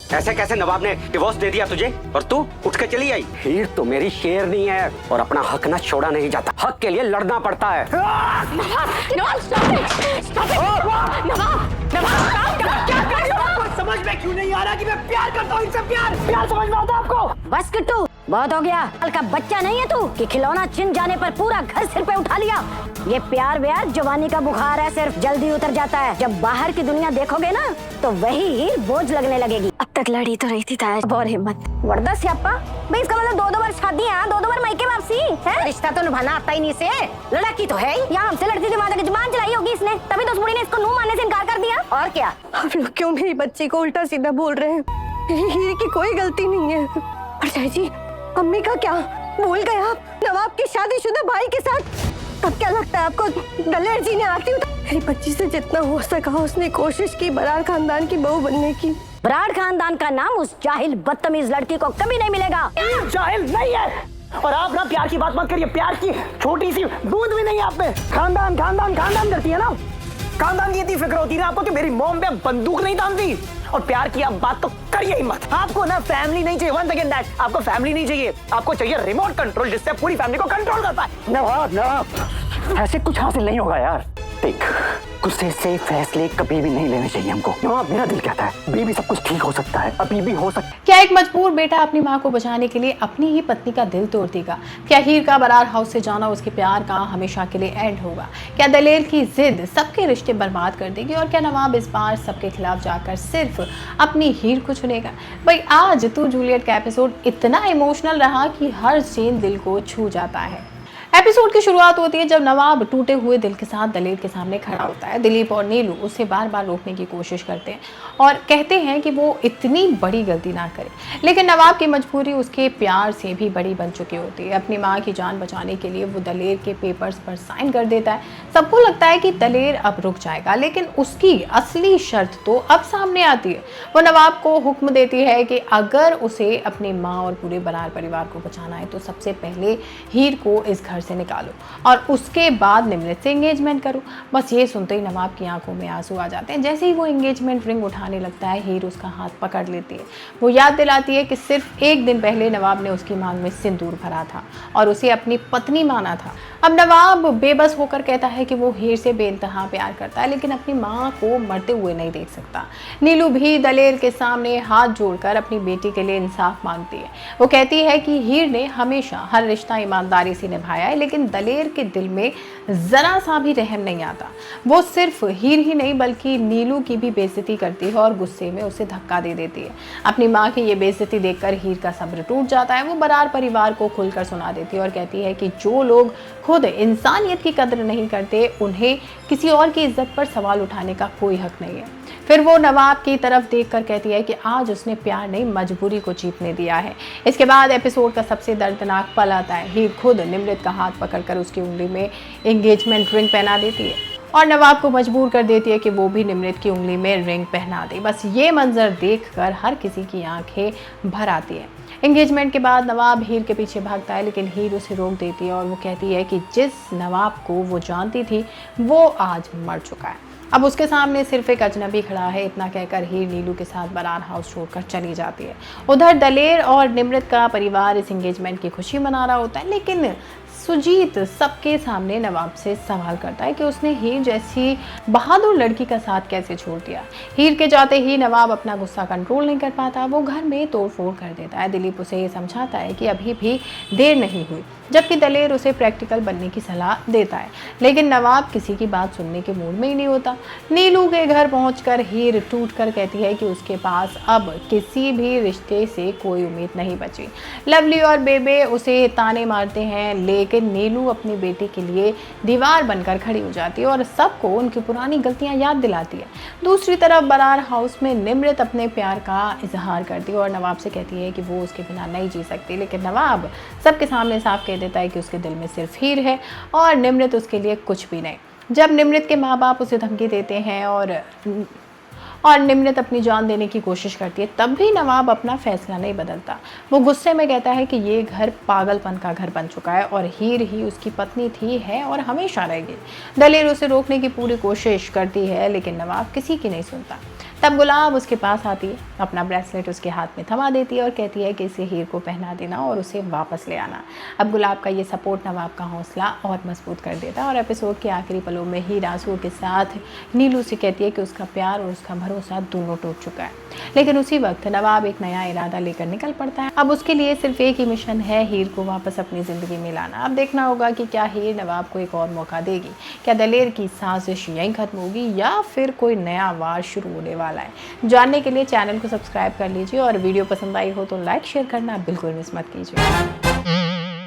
ऐसे कैसे नवाब ने डिवोर्स दे दिया तुझे और तू उठ के चली आई? हीर तो मेरी शेरनी है और अपना हक ना छोड़ा नहीं जाता, हक के लिए लड़ना पड़ता है। समझ में क्यों नहीं आ रहा कि मैं प्यार करता हूँ इनसे? प्यार समझ में आता आपको? बस किट्टू, बहुत हो गया। कल का बच्चा नहीं है तू कि खिलौना छिन जाने पर पूरा घर सिर पे उठा लिया। ये प्यार व्यार जवानी का बुखार है, सिर्फ जल्दी उतर जाता है। जब बाहर की दुनिया देखोगे ना तो वही हीर बोझ लगने लगेगी। अब तक लड़ी तो रही थी ताज, और हिम्मत वर्दा स्यापा भाई, इसका मतलब 2-2 बार शादी है, 2-2 बार मायके वापसी है। रिश्ता तो निभाना आता ही नहीं से, लड़की तो है ही। यहाँ हमसे लड़ती थी, वहाँ तक जुबान चलाई होगी इसने, तभी तो उस बुढ़ी ने इसको नूह मानने से इनकार कर दिया। और क्या आप लोग क्यों मेरी बच्ची को उल्टा सीधा बोल रहे हैं? हीर की कोई गलती नहीं है। और जी अम्मी का क्या भूल गए आप नवाब के शादीशुदा भाई के साथ? अब क्या लगता है आपको दलेर जी ने आती मेरी बच्ची से जितना हो सका उसने कोशिश की बराड़ खानदान की बहू बनने की। बराड़ खानदान का नाम उस जाहिल बदतमीज लड़की को कभी नहीं मिलेगा। जाहिल नहीं है। और आप ना प्यार की बात मत करिए, प्यार की छोटी सी बूंद भी नहीं आप में। खानदान खानदान खानदान करती है ना, खानदान की इतनी फिक्र होती है आपको कि मेरी मॉम पे बंदूक नहीं तानती। और प्यार की आप बात तो करिए ही मत। आपको ना फैमिली नहीं चाहिए, वन सेकंड दैट, आपको फैमिली नहीं चाहिए, आपको चाहिए रिमोट कंट्रोल जिससे पूरी फैमिली को कंट्रोल कर पाए। नवाब ऐसे कुछ हासिल नहीं होगा यार। देख, गुस्से से फैसले कभी भी नहीं लेने चाहिए हमको। नवाब मेरा दिल कहता है अभी भी सब कुछ ठीक हो सकता है, अभी भी हो सकता है। क्या एक मजबूर बेटा अपनी माँ को बचाने के लिए अपनी ही पत्नी का दिल तोड़ देगा? क्या हीर का बराड़ हाउस से जाना उसके प्यार का हमेशा के लिए एंड होगा? क्या दलेर की जिद सबके रिश्ते बर्बाद कर देगी? और क्या नवाब इस बार सबके खिलाफ जाकर सिर्फ अपनी हीर को चुनेगा? भाई आज तू जूलियट का एपिसोड इतना इमोशनल रहा कि हर सीन दिल को छू जाता है। एपिसोड की शुरुआत होती है जब नवाब टूटे हुए दिल के साथ दलेर के सामने खड़ा होता है। दिलीप और नीलू उसे बार बार रोकने की कोशिश करते हैं और कहते हैं कि वो इतनी बड़ी गलती ना करे, लेकिन नवाब की मजबूरी उसके प्यार से भी बड़ी बन चुकी होती है। अपनी माँ की जान बचाने के लिए वो दलेर के पेपर्स पर साइन कर देता है। सबको लगता है कि दलेर अब रुक जाएगा, लेकिन उसकी असली शर्त तो अब सामने आती है। वो नवाब को हुक्म देती है कि अगर उसे अपनी माँ और पूरे बराड़ परिवार को बचाना है तो सबसे पहले हीर को इस घर से निकालो और उसके बाद निमृत से एंगेजमेंट करो। बस ये सुनते ही नवाब की आंखों में आंसू आ जाते हैं। जैसे ही वो एंगेजमेंट रिंग उठाने लगता है हीर उसका हाथ पकड़ लेती है। वो याद दिलाती है कि सिर्फ एक दिन पहले नवाब ने उसकी मांग में सिंदूर भरा था और उसे अपनी पत्नी माना था। अब नवाब बेबस होकर कहता है कि वो हीर से बेइंतहा प्यार करता है, लेकिन अपनी माँ को मरते हुए नहीं देख सकता। नीलू भी दलेर के सामने हाथ जोड़कर अपनी बेटी के लिए इंसाफ मांगती है। वो कहती है कि हीर ने हमेशा हर रिश्ता ईमानदारी से निभाया है, लेकिन दलेर के दिल में जरा सा भी रहम नहीं आता। वो सिर्फ हीर ही नहीं बल्कि नीलू की भी बेइज्जती करती है और गुस्से में उसे धक्का दे देती है। अपनी माँ की ये बेइज्जती देखकर हीर का सब्र टूट जाता है। वो बराड़ परिवार को खुलकर सुना देती है और कहती है कि जो लोग खुद इंसानियत की कदर नहीं करते उन्हें किसी और की इज्जत पर सवाल उठाने का कोई हक नहीं है। फिर वो नवाब की तरफ देखकर कहती है कि आज उसने प्यार नहीं मजबूरी को जीतने दिया है। इसके बाद एपिसोड का सबसे दर्दनाक पल आता है। हीर खुद निमृत का हाथ पकड़कर उसकी उंगली में एंगेजमेंट रिंग पहना देती है और नवाब को मजबूर कर देती है कि वो भी निमृत की उंगली में रिंग पहना दे। बस ये मंजर देखकर हर किसी की आंखें भर आती है। एंगेजमेंट के बाद नवाब हीर के पीछे भागता है, लेकिन हीर उसे रोक देती है और वो कहती है कि जिस नवाब को वो जानती थी वो आज मर चुका है। अब उसके सामने सिर्फ एक अजनबी खड़ा है। इतना कहकर हीर नीलू के साथ बराड़ हाउस छोड़कर चली जाती है। उधर दलेर और निमृत का परिवार इस एंगेजमेंट की खुशी मना रहा होता है, लेकिन सुजीत सबके सामने नवाब से सवाल करता है कि उसने हीर जैसी बहादुर लड़की का साथ कैसे छोड़ दिया। हीर के जाते ही नवाब अपना गुस्सा कंट्रोल नहीं कर पाता। वो घर में तोड़फोड़ कर देता है। दिलीप उसे ये समझाता है कि अभी भी देर नहीं हुई, जबकि दलेर उसे प्रैक्टिकल बनने की सलाह देता है, लेकिन नवाब किसी की बात सुनने के मूड में ही नहीं होता। नीलू के घर पहुंचकर हीर टूटकर कहती है कि उसके पास अब किसी भी रिश्ते से कोई उम्मीद नहीं बची। लवली और बेबे उसे ताने मारते हैं, लेकिन नीलू अपनी बेटी के लिए दीवार बनकर खड़ी हो जाती है और सबको उनकी पुरानी गलतियां याद दिलाती है। दूसरी तरफ बराड़ हाउस में निमृत अपने प्यार का इजहार करती है और नवाब से कहती है कि वो उसके बिना नहीं जी सकती, लेकिन नवाब सबके सामने साफ कह देता है कि उसके दिल में सिर्फ हीर है और निमृत उसके लिए कुछ भी नहीं। जब निमृत के माँ बाप उसे धमकी देते हैं और निमृत अपनी जान देने की कोशिश करती है, तब भी नवाब अपना फैसला नहीं बदलता। वो गुस्से में कहता है कि ये घर पागलपन का घर बन चुका है और हीर ही उसकी पत्नी थी, है और हमेशा रहेगी। दलेर उसे रोकने की पूरी कोशिश करती है, लेकिन नवाब किसी की नहीं सुनता। तब गुलाब उसके पास आती है, अपना ब्रेसलेट उसके हाथ में थमा देती है और कहती है कि इसे हीर को पहना देना और उसे वापस ले आना। अब गुलाब का ये सपोर्ट नवाब का हौसला और मजबूत कर देता है और एपिसोड के आखिरी पलों में हीर आंसुओं के साथ नीलू से कहती है कि उसका प्यार और उसका भरोसा दोनों टूट चुका है। लेकिन उसी वक्त नवाब एक नया इरादा लेकर निकल पड़ता है। अब उसके लिए सिर्फ एक ही मिशन है, हीर को वापस अपनी ज़िंदगी में लाना। अब देखना होगा कि क्या हीर नवाब को एक और मौका देगी, क्या दलेर की साजिश यहीं खत्म होगी या फिर कोई नया वार शुरू होने वाला है। जानने के लिए चैनल को सब्सक्राइब कर लीजिए और वीडियो पसंद आई हो तो लाइक शेयर करना बिल्कुल मिस मत कीजिए।